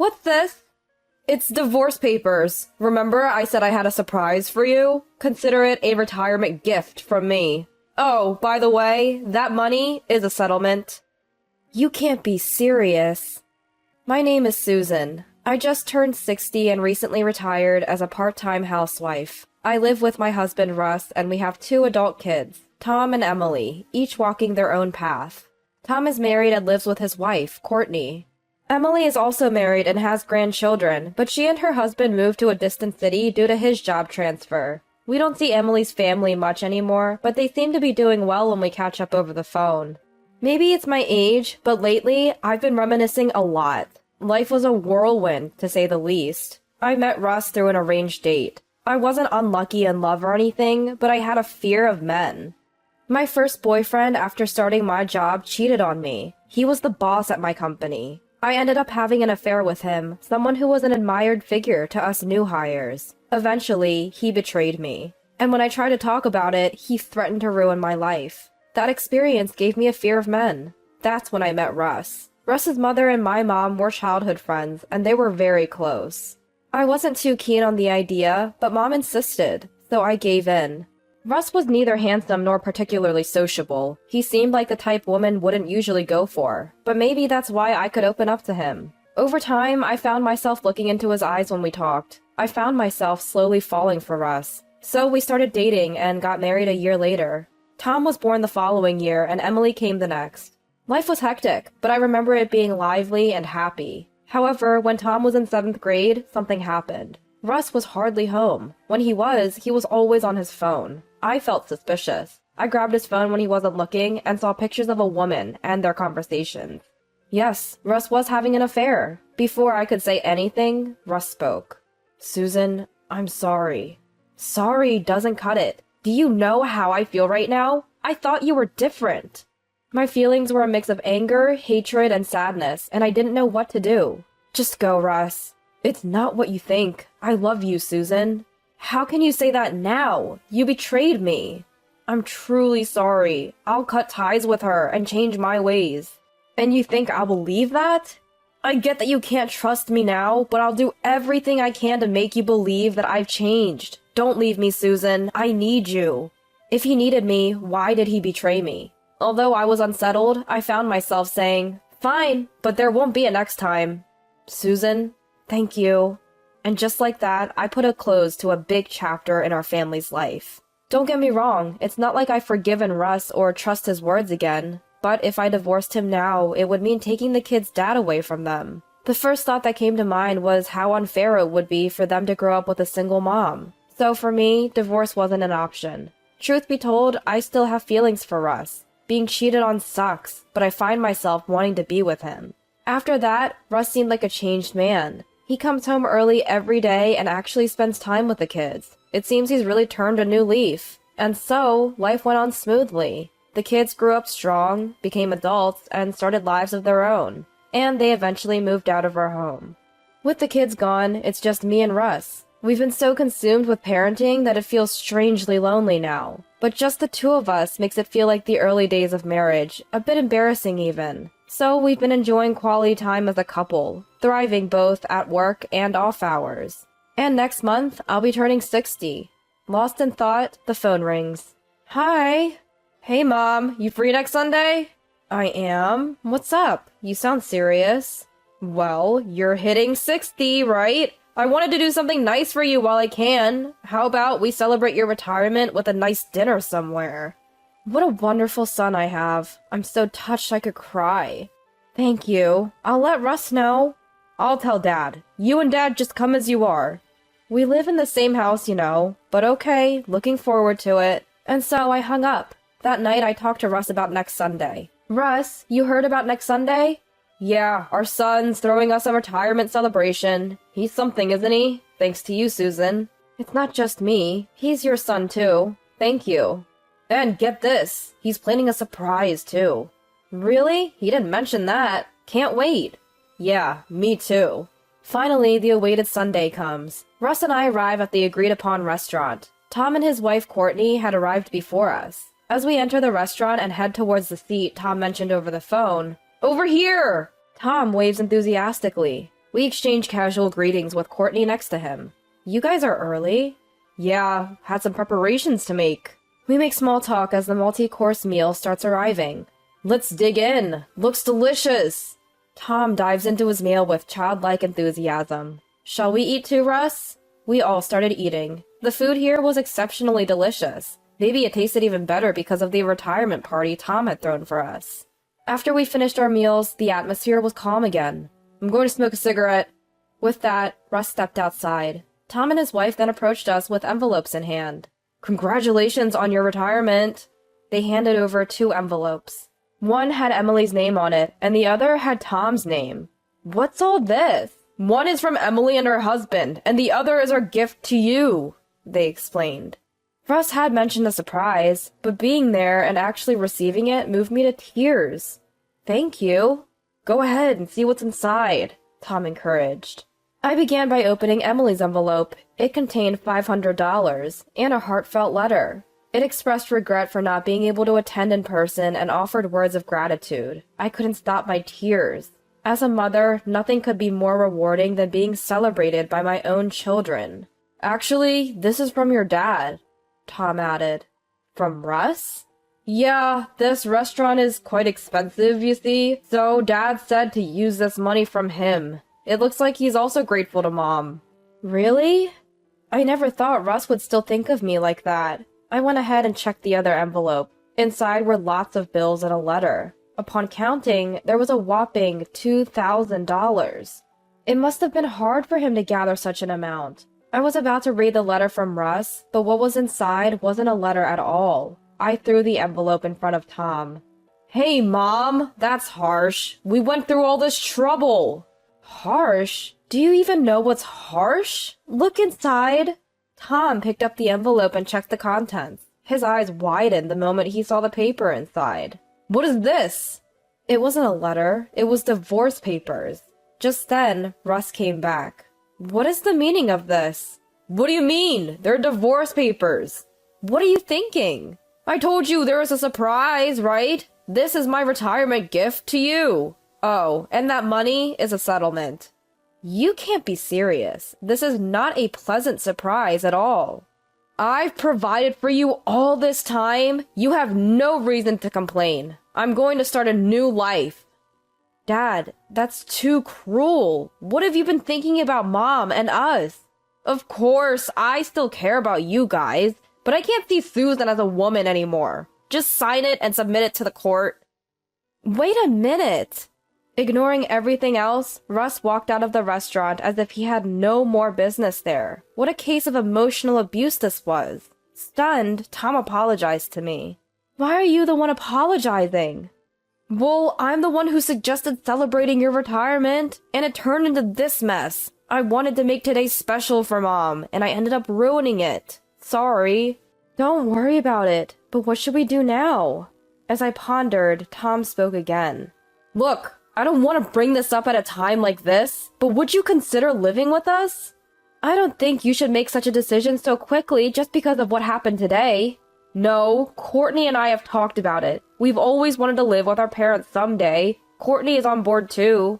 What's this? It's divorce papers. Remember I said I had a surprise for you? Consider it a retirement gift from me. Oh, by the way, that money is a settlement. You can't be serious. My name is Susan. I just turned 60 and recently retired as a part-time housewife. I live with my husband Russ and we have 2 adult kids, Tom and Emily, each walking their own path. Tom is married and lives with his wife, Courtney. Emily is also married and has grandchildren, but she and her husband moved to a distant city due to his job transfer. We don't see Emily's family much anymore, but they seem to be doing well when we catch up over the phone. Maybe it's my age, but lately, I've been reminiscing a lot. Life was a whirlwind, to say the least. I met Russ through an arranged date. I wasn't unlucky in love or anything, but I had a fear of men. My first boyfriend after starting my job cheated on me. He was the boss at my company. I ended up having an affair with him, someone who was an admired figure to us new hires. Eventually, he betrayed me. And when I tried to talk about it, he threatened to ruin my life. That experience gave me a fear of men. That's when I met Russ. Russ's mother and my mom were childhood friends, and they were very close. I wasn't too keen on the idea, but Mom insisted, so I gave in. Russ was neither handsome nor particularly sociable. He seemed like the type women wouldn't usually go for, but maybe that's why I could open up to him. Over time, I found myself looking into his eyes when we talked. I found myself slowly falling for Russ. So we started dating and got married a year later. Tom was born the following year and Emily came the next. Life was hectic, but I remember it being lively and happy. However, when Tom was in 7th grade, something happened. Russ was hardly home. When he was always on his phone. I felt suspicious. I grabbed his phone when he wasn't looking and saw pictures of a woman and their conversations. Yes, Russ was having an affair. Before I could say anything, Russ spoke. Susan, I'm sorry. Sorry doesn't cut it. Do you know how I feel right now? I thought you were different. My feelings were a mix of anger, hatred, and sadness, and I didn't know what to do. Just go, Russ. It's not what you think. I love you, Susan. How can you say that now? You betrayed me. I'm truly sorry. I'll cut ties with her and change my ways. And you think I'll believe that? I get that you can't trust me now, but I'll do everything I can to make you believe that I've changed. Don't leave me, Susan. I need you. If he needed me, why did he betray me? Although I was unsettled, I found myself saying, fine, but there won't be a next time. Susan, thank you. And just like that, I put a close to a big chapter in our family's life. Don't get me wrong, it's not like I've forgiven Russ or trust his words again. But if I divorced him now, it would mean taking the kids' dad away from them. The first thought that came to mind was how unfair it would be for them to grow up with a single mom. So for me, divorce wasn't an option. Truth be told, I still have feelings for Russ. Being cheated on sucks, but I find myself wanting to be with him. After that, Russ seemed like a changed man. He comes home early every day and actually spends time with the kids. It seems he's really turned a new leaf. And so, life went on smoothly. The kids grew up strong, became adults, and started lives of their own. And they eventually moved out of our home. With the kids gone, it's just me and Russ. We've been so consumed with parenting that it feels strangely lonely now. But just the 2 of us makes it feel like the early days of marriage, a bit embarrassing even. So we've been enjoying quality time as a couple, thriving both at work and off hours. And next month, I'll be turning 60. Lost in thought, the phone rings. Hi! Hey Mom, you free next Sunday? I am. What's up? You sound serious. Well, you're hitting 60, right? I wanted to do something nice for you while I can. How about we celebrate your retirement with a nice dinner somewhere? What a wonderful son I have. I'm so touched I could cry. Thank you. I'll let Russ know. I'll tell Dad. You and Dad just come as you are. We live in the same house, you know. But okay, looking forward to it. And so I hung up. That night I talked to Russ about next Sunday. Russ, you heard about next Sunday? Yeah, our son's throwing us a retirement celebration. He's something, isn't he? Thanks to you, Susan. It's not just me. He's your son, too. Thank you. And get this, he's planning a surprise, too. Really? He didn't mention that. Can't wait. Yeah, me too. Finally, the awaited Sunday comes. Russ and I arrive at the agreed-upon restaurant. Tom and his wife, Courtney, had arrived before us. As we enter the restaurant and head towards the seat Tom mentioned over the phone, over here! Tom waves enthusiastically. We exchanged casual greetings with Courtney next to him. You guys are early? Yeah, had some preparations to make. We make small talk as the multi-course meal starts arriving. Let's dig in. Looks delicious. Tom dives into his meal with childlike enthusiasm. Shall we eat too, Russ? We all started eating. The food here was exceptionally delicious. Maybe it tasted even better because of the retirement party Tom had thrown for us. After we finished our meals, the atmosphere was calm again. I'm going to smoke a cigarette. With that, Russ stepped outside. Tom and his wife then approached us with envelopes in hand. Congratulations on your retirement. They handed over 2 envelopes. One had Emily's name on it, and the other had Tom's name. What's all this? One is from Emily and her husband, and the other is our gift to you, they explained. Russ had mentioned a surprise, but being there and actually receiving it moved me to tears. Thank you. Go ahead and see what's inside, Tom encouraged. I began by opening Emily's envelope. It contained $500 and a heartfelt letter. It expressed regret for not being able to attend in person and offered words of gratitude. I couldn't stop my tears. As a mother, nothing could be more rewarding than being celebrated by my own children. Actually, this is from your dad, Tom added. From Russ? Yeah, this restaurant is quite expensive, you see, so Dad said to use this money from him. It looks like he's also grateful to Mom. Really? I never thought Russ would still think of me like that. I went ahead and checked the other envelope. Inside were lots of bills and a letter. Upon counting, there was a whopping $2,000. It must have been hard for him to gather such an amount. I was about to read the letter from Russ, but what was inside wasn't a letter at all. I threw the envelope in front of Tom. Hey, Mom, that's harsh. We went through all this trouble. Harsh? Do you even know what's harsh? Look inside. Tom picked up the envelope and checked the contents. His eyes widened the moment he saw the paper inside. What is this? It wasn't a letter. It was divorce papers. Just then, Russ came back. What is the meaning of this? What do you mean? They're divorce papers. What are you thinking? I told you there was a surprise, right? This is my retirement gift to you. Oh, and that money is a settlement. You can't be serious. This is not a pleasant surprise at all. I've provided for you all this time. You have no reason to complain. I'm going to start a new life. Dad, that's too cruel. What have you been thinking about Mom and us? Of course, I still care about you guys, but I can't see Susan as a woman anymore. Just sign it and submit it to the court. Wait a minute. Ignoring everything else, Russ walked out of the restaurant as if he had no more business there. What a case of emotional abuse this was. Stunned, Tom apologized to me. Why are you the one apologizing? Well, I'm the one who suggested celebrating your retirement, and it turned into this mess. I wanted to make today special for Mom, and I ended up ruining it. Sorry. Don't worry about it, but what should we do now? As I pondered, Tom spoke again. Look, I don't want to bring this up at a time like this, but would you consider living with us? I don't think you should make such a decision so quickly just because of what happened today. No, Courtney and I have talked about it. We've always wanted to live with our parents someday. Courtney is on board too.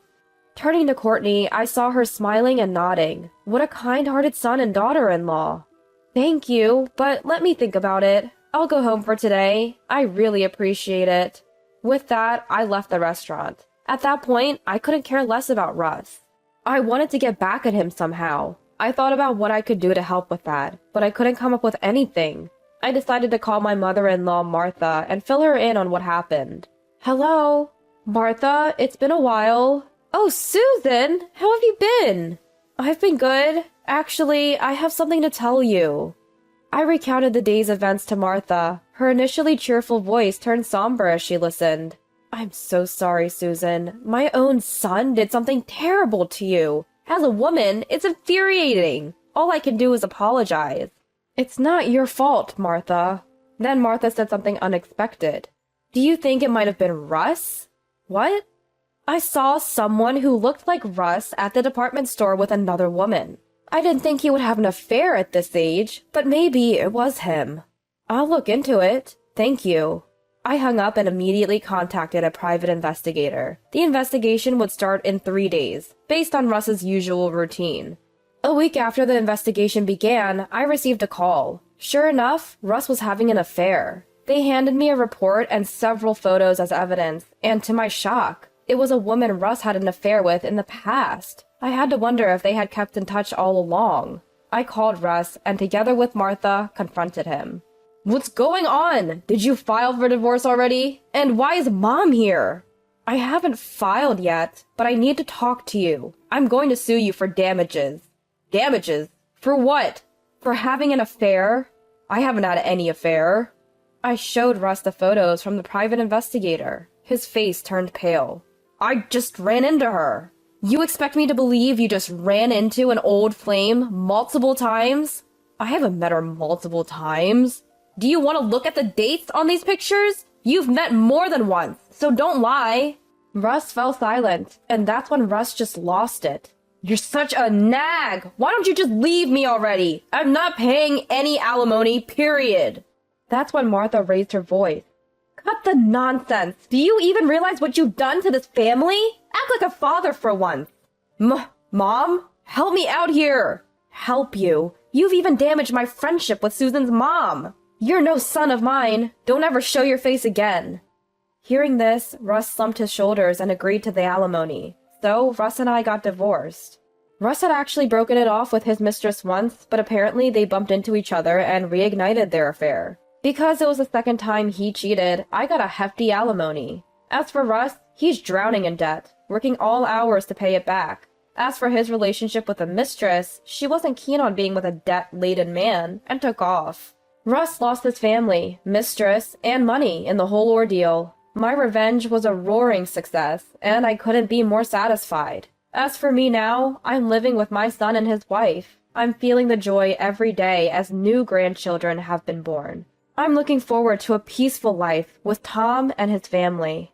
Turning to Courtney, I saw her smiling and nodding. What a kind-hearted son and daughter-in-law. Thank you, but let me think about it. I'll go home for today. I really appreciate it. With that, I left the restaurant. At that point, I couldn't care less about Russ. I wanted to get back at him somehow. I thought about what I could do to help with that, but I couldn't come up with anything. I decided to call my mother-in-law, Martha, and fill her in on what happened. Hello? Martha, it's been a while. Oh, Susan! How have you been? I've been good. Actually, I have something to tell you. I recounted the day's events to Martha. Her initially cheerful voice turned somber as she listened. I'm so sorry, Susan. My own son did something terrible to you. As a woman, it's infuriating. All I can do is apologize. It's not your fault, Martha. Then Martha said something unexpected. Do you think it might have been Russ? What? I saw someone who looked like Russ at the department store with another woman. I didn't think he would have an affair at this age, but maybe it was him. I'll look into it. Thank you. I hung up and immediately contacted a private investigator. The investigation would start in 3 days, based on Russ's usual routine. A week after the investigation began, I received a call. Sure enough, Russ was having an affair. They handed me a report and several photos as evidence, and to my shock, it was a woman Russ had an affair with in the past. I had to wonder if they had kept in touch all along. I called Russ, and together with Martha, confronted him. What's going on? Did you file for divorce already? And why is Mom here? I haven't filed yet, but I need to talk to you. I'm going to sue you for damages. Damages? For what? For having an affair? I haven't had any affair. I showed Russ the photos from the private investigator. His face turned pale. I just ran into her. You expect me to believe you just ran into an old flame multiple times? I haven't met her multiple times. Do you want to look at the dates on these pictures? You've met more than once, so don't lie. Russ fell silent, and that's when Russ just lost it. You're such a nag! Why don't you just leave me already? I'm not paying any alimony, period. That's when Martha raised her voice. Cut the nonsense! Do you even realize what you've done to this family? Act like a father for once. Mom? Help me out here! Help you? You've even damaged my friendship with Susan's mom. You're no son of mine. Don't ever show your face again. Hearing this, Russ slumped his shoulders and agreed to the alimony. So, Russ and I got divorced. Russ had actually broken it off with his mistress once, but apparently they bumped into each other and reignited their affair. Because it was the second time he cheated, I got a hefty alimony. As for Russ, he's drowning in debt, working all hours to pay it back. As for his relationship with the mistress, she wasn't keen on being with a debt-laden man, and took off. Russ lost his family, mistress, and money in the whole ordeal. My revenge was a roaring success, and I couldn't be more satisfied. As for me now, I'm living with my son and his wife. I'm feeling the joy every day as new grandchildren have been born. I'm looking forward to a peaceful life with Tom and his family.